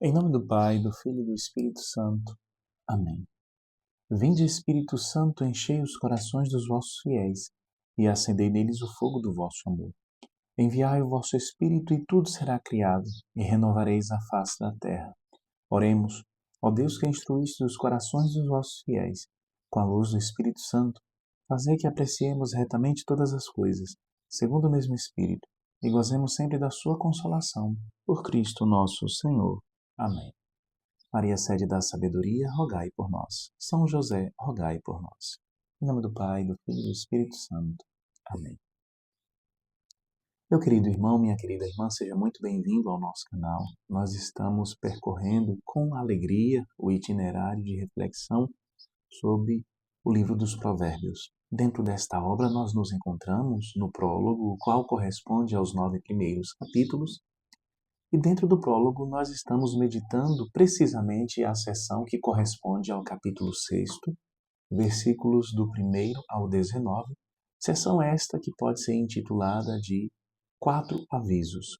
Em nome do Pai, do Filho e do Espírito Santo. Amém. Vinde, Espírito Santo, enchei os corações dos vossos fiéis e acendei neles o fogo do vosso amor. Enviai o vosso Espírito e tudo será criado e renovareis a face da terra. Oremos, ó Deus que instruíste os corações dos vossos fiéis, com a luz do Espírito Santo, fazei que apreciemos retamente todas as coisas, segundo o mesmo Espírito, e gozemos sempre da sua consolação, por Cristo nosso Senhor. Amém. Maria, sede da sabedoria, rogai por nós. São José, rogai por nós. Em nome do Pai, do Filho e do Espírito Santo. Amém. Meu querido irmão, minha querida irmã, seja muito bem-vindo ao nosso canal. Nós estamos percorrendo com alegria o itinerário de reflexão sobre o livro dos Provérbios. Dentro desta obra, nós nos encontramos no prólogo, o qual corresponde aos 9 primeiros capítulos. E dentro do prólogo, nós estamos meditando precisamente a seção que corresponde ao capítulo 6º, versículos do 1º ao 19, seção esta que pode ser intitulada de 4 avisos.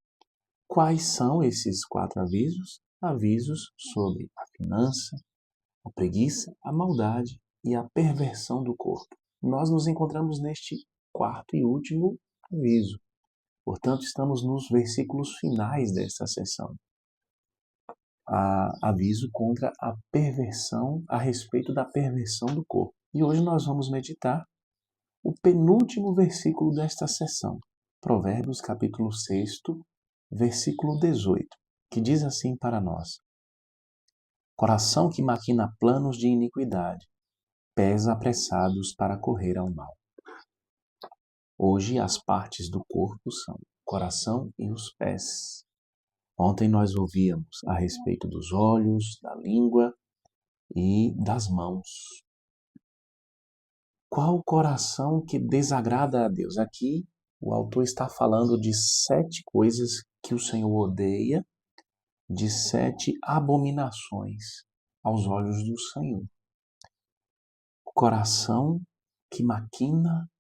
Quais são esses 4 avisos? Avisos sobre a finança, a preguiça, a maldade e a perversão do corpo. Nós nos encontramos neste 4º e último aviso. Portanto, estamos nos versículos finais desta seção. Aviso contra a perversão, a respeito da perversão do corpo. E hoje nós vamos meditar o penúltimo versículo desta seção, Provérbios capítulo 6º, versículo 18, que diz assim para nós: Coração que maquina planos de iniquidade, pés apressados para correr ao mal. Hoje as partes do corpo são o coração e os pés. Ontem nós ouvíamos a respeito dos olhos, da língua e das mãos. Qual o coração que desagrada a Deus? Aqui o autor está falando de 7 coisas que o Senhor odeia, de 7 abominações aos olhos do Senhor. O coração que maquina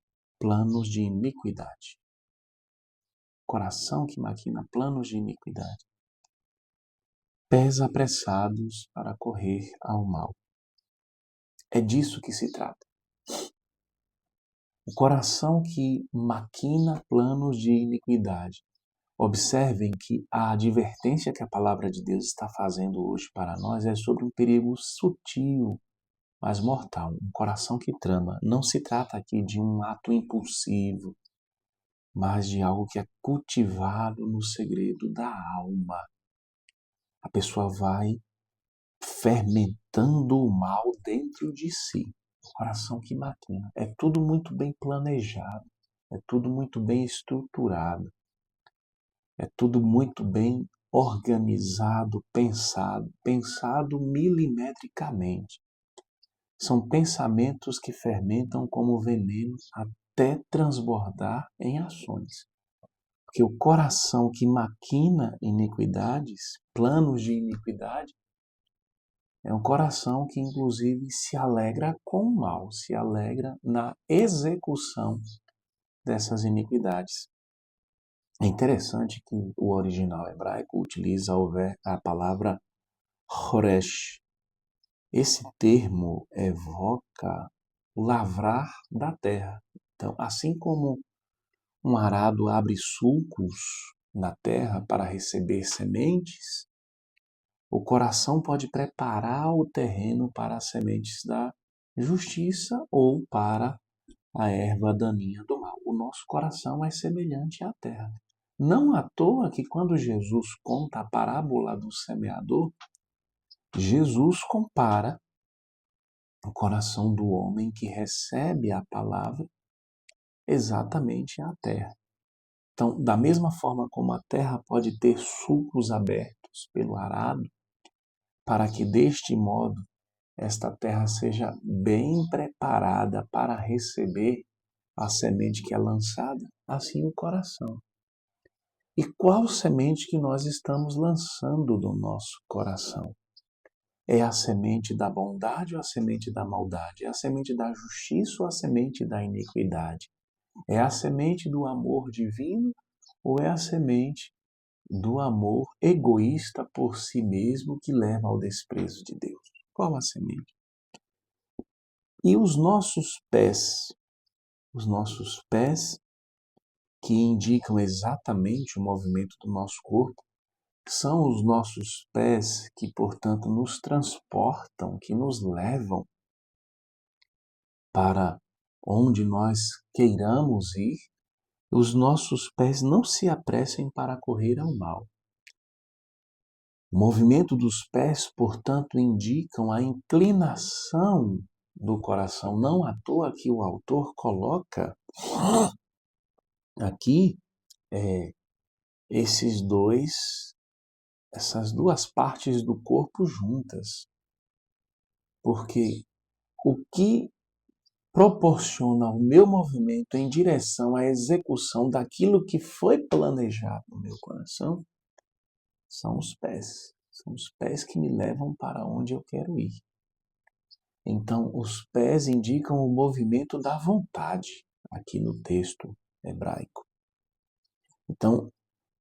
planos de iniquidade. Coração que maquina planos de iniquidade. Pés apressados para correr ao mal. É disso que se trata. O coração que maquina planos de iniquidade. Observem que a advertência que a palavra de Deus está fazendo hoje para nós é sobre um perigo sutil, mas mortal, um coração que trama. Não se trata aqui de um ato impulsivo, mas de algo que é cultivado no segredo da alma. A pessoa vai fermentando o mal dentro de si. O coração que maquina. É tudo muito bem planejado, é tudo muito bem estruturado, é tudo muito bem organizado, pensado milimetricamente. São pensamentos que fermentam como veneno até transbordar em ações. Porque o coração que maquina iniquidades, planos de iniquidade, é um coração que, inclusive, se alegra com o mal, se alegra na execução dessas iniquidades. É interessante que o original hebraico utiliza a palavra choresh. Esse termo evoca o lavrar da terra. Então, assim como um arado abre sulcos na terra para receber sementes, o coração pode preparar o terreno para as sementes da justiça ou para a erva daninha do mal. O nosso coração é semelhante à terra. Não à toa que quando Jesus conta a parábola do semeador, Jesus compara o coração do homem que recebe a palavra exatamente à terra. Então, da mesma forma como a terra pode ter sulcos abertos pelo arado, para que deste modo esta terra seja bem preparada para receber a semente que é lançada, assim o coração. E qual semente que nós estamos lançando no nosso coração? É a semente da bondade ou a semente da maldade? É a semente da justiça ou a semente da iniquidade? É a semente do amor divino ou é a semente do amor egoísta por si mesmo que leva ao desprezo de Deus. Qual a semente? E os nossos pés que indicam exatamente o movimento do nosso corpo, são os nossos pés que, portanto, nos transportam, que nos levam para onde nós queiramos ir. Os nossos pés não se apressem para correr ao mal. O movimento dos pés, portanto, indicam a inclinação do coração. Não à toa que o autor coloca aqui essas duas partes do corpo juntas. Porque o que proporciona o meu movimento em direção à execução daquilo que foi planejado no meu coração são os pés. São os pés que me levam para onde eu quero ir. Então, os pés indicam o movimento da vontade, aqui no texto hebraico. Então,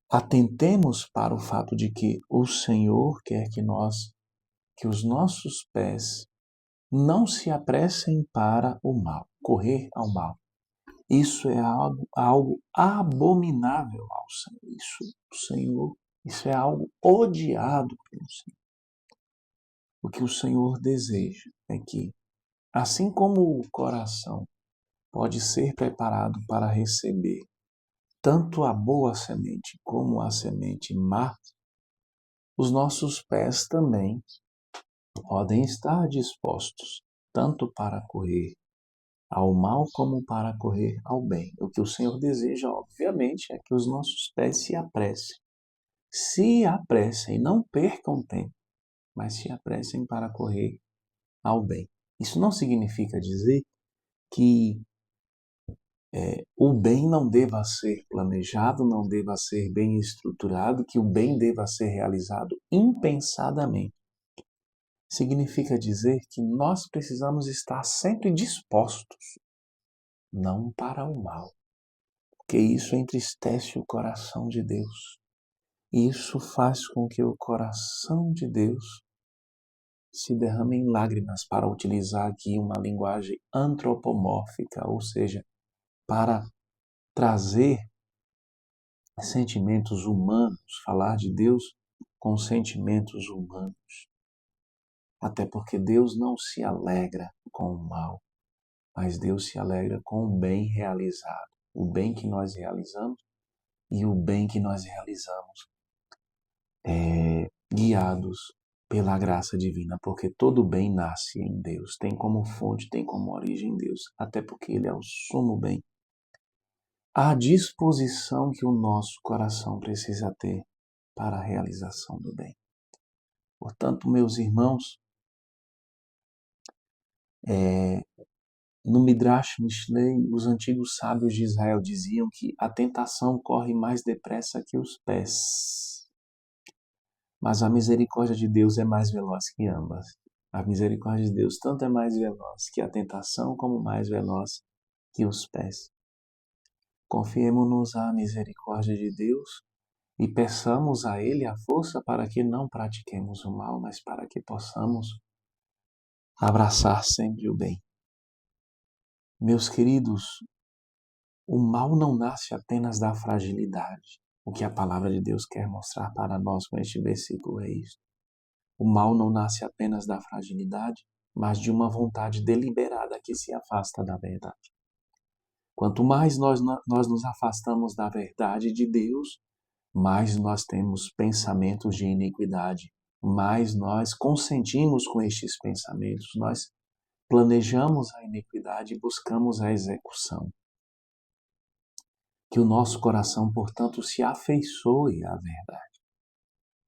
atentemos para o fato de que o Senhor quer que os nossos pés não se apressem para o mal, correr ao mal. Isso é algo abominável ao Senhor. Isso é algo odiado pelo Senhor. O que o Senhor deseja é que, assim como o coração pode ser preparado para receber tanto a boa semente como a semente má, os nossos pés também podem estar dispostos tanto para correr ao mal como para correr ao bem. O que o Senhor deseja, obviamente, é que os nossos pés se apressem. Se apressem, não percam tempo, mas se apressem para correr ao bem. Isso não significa dizer que o bem não deva ser planejado, não deva ser bem estruturado, que o bem deva ser realizado impensadamente. Significa dizer que nós precisamos estar sempre dispostos, não para o mal, porque isso entristece o coração de Deus. Isso faz com que o coração de Deus se derrame em lágrimas, para utilizar aqui uma linguagem antropomórfica, ou seja, para trazer sentimentos humanos, falar de Deus com sentimentos humanos. Até porque Deus não se alegra com o mal, mas Deus se alegra com o bem realizado. O bem que nós realizamos e o bem que nós realizamos guiados pela graça divina, porque todo bem nasce em Deus, tem como fonte, tem como origem Deus, até porque Ele é o sumo bem. A disposição que o nosso coração precisa ter para a realização do bem. Portanto, meus irmãos, no Midrash Mishlei, os antigos sábios de Israel diziam que a tentação corre mais depressa que os pés, mas a misericórdia de Deus é mais veloz que ambas. A misericórdia de Deus tanto é mais veloz que a tentação, como mais veloz que os pés. Confiemo-nos à misericórdia de Deus e peçamos a Ele a força para que não pratiquemos o mal, mas para que possamos abraçar sempre o bem. Meus queridos, o mal não nasce apenas da fragilidade. O que a palavra de Deus quer mostrar para nós com este versículo é isso. O mal não nasce apenas da fragilidade, mas de uma vontade deliberada que se afasta da verdade. Quanto mais nós nos afastamos da verdade de Deus, mais nós temos pensamentos de iniquidade, mais nós consentimos com estes pensamentos, nós planejamos a iniquidade e buscamos a execução. Que o nosso coração, portanto, se afeiçoe à verdade.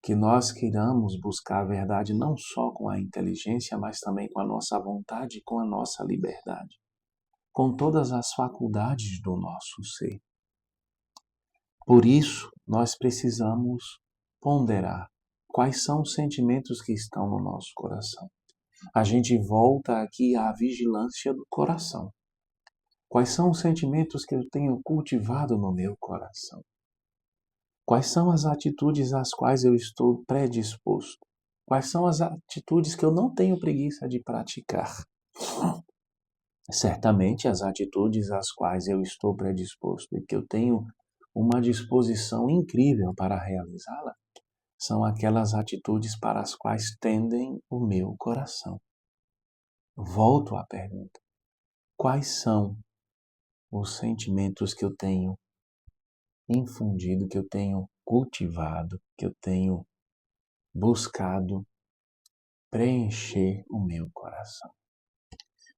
Que nós queiramos buscar a verdade não só com a inteligência, mas também com a nossa vontade e com a nossa liberdade, com todas as faculdades do nosso ser. Por isso, nós precisamos ponderar quais são os sentimentos que estão no nosso coração. A gente volta aqui à vigilância do coração. Quais são os sentimentos que eu tenho cultivado no meu coração? Quais são as atitudes às quais eu estou predisposto? Quais são as atitudes que eu não tenho preguiça de praticar? Certamente as atitudes às quais eu estou predisposto e que eu tenho uma disposição incrível para realizá-la são aquelas atitudes para as quais tendem o meu coração. Volto à pergunta: quais são os sentimentos que eu tenho infundido, que eu tenho cultivado, que eu tenho buscado preencher o meu coração?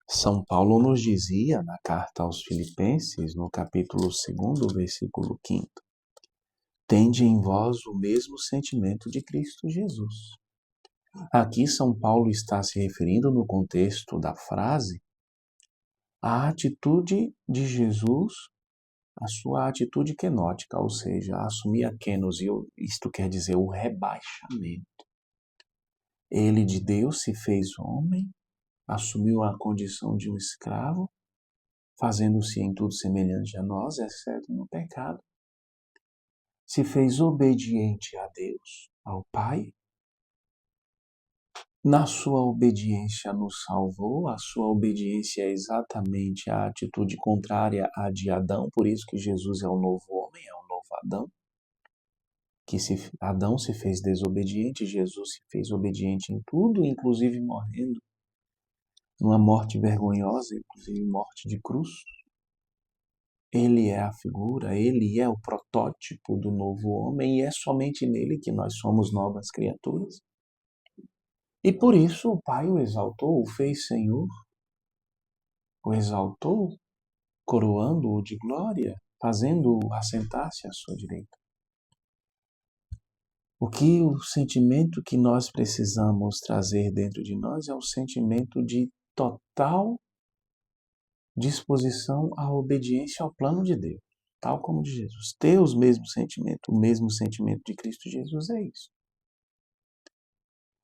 São Paulo nos dizia na carta aos Filipenses, no capítulo 2, versículo 5, tende em vós o mesmo sentimento de Cristo Jesus. Aqui São Paulo está se referindo no contexto da frase à atitude de Jesus, a sua atitude kenótica, ou seja, assumir a kenos, isto quer dizer o rebaixamento. Ele de Deus se fez homem, assumiu a condição de um escravo, fazendo-se em tudo semelhante a nós, exceto no pecado. Se fez obediente a Deus, ao Pai. Na sua obediência nos salvou, a sua obediência é exatamente a atitude contrária à de Adão, por isso que Jesus é o novo homem, é o novo Adão. Adão se fez desobediente, Jesus se fez obediente em tudo, inclusive morrendo numa morte vergonhosa, inclusive morte de cruz. Ele é a figura, ele é o protótipo do novo homem e é somente nele que nós somos novas criaturas. E por isso o Pai o exaltou, o fez Senhor, o exaltou, coroando-o de glória, fazendo-o assentar-se à sua direita. O sentimento que nós precisamos trazer dentro de nós é o sentimento de total disposição à obediência ao plano de Deus, tal como de Jesus. Ter o mesmo sentimento de Cristo Jesus é isso.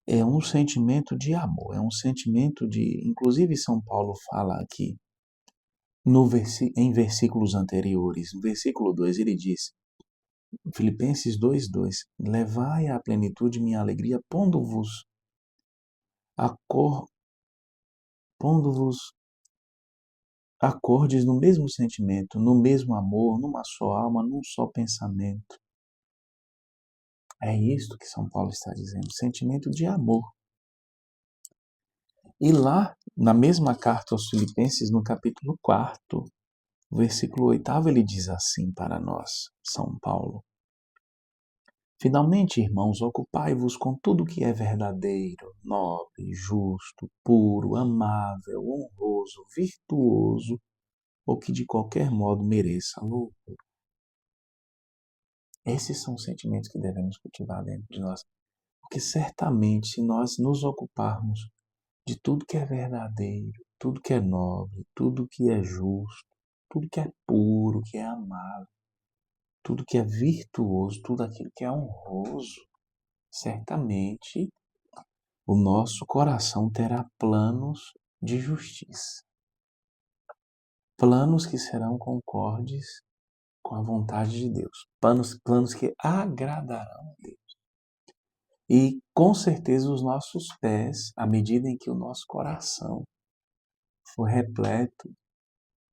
É um sentimento de amor, é um sentimento de... Inclusive São Paulo fala aqui, em versículos anteriores, no versículo 2 ele diz, Filipenses 2:2, levai à plenitude minha alegria, pondo-vos acordes no mesmo sentimento, no mesmo amor, numa só alma, num só pensamento. É isto que São Paulo está dizendo, sentimento de amor. E lá, na mesma carta aos Filipenses, no capítulo 4, versículo 8, ele diz assim para nós, São Paulo: finalmente, irmãos, ocupai-vos com tudo que é verdadeiro, nobre, justo, puro, amável, honroso, virtuoso, ou que de qualquer modo mereça louvor. Esses são os sentimentos que devemos cultivar dentro de nós. Porque certamente, se nós nos ocuparmos de tudo que é verdadeiro, tudo que é nobre, tudo que é justo, tudo que é puro, que é amável, tudo que é virtuoso, tudo aquilo que é honroso, certamente o nosso coração terá planos de justiça. Planos que serão concordes com a vontade de Deus. Planos que agradarão a Deus. E com certeza os nossos pés, à medida em que o nosso coração for repleto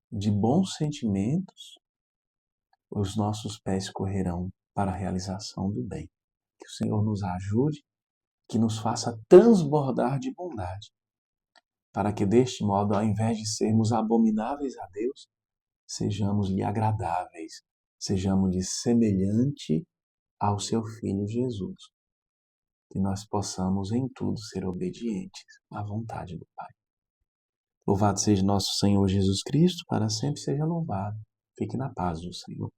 de bons sentimentos, os nossos pés correrão para a realização do bem. Que o Senhor nos ajude, que nos faça transbordar de bondade, para que deste modo, ao invés de sermos abomináveis a Deus, sejamos-lhe agradáveis, sejamos-lhe semelhante ao seu Filho Jesus. Que nós possamos em tudo ser obedientes à vontade do Pai. Louvado seja nosso Senhor Jesus Cristo, para sempre seja louvado. Fique na paz do Senhor.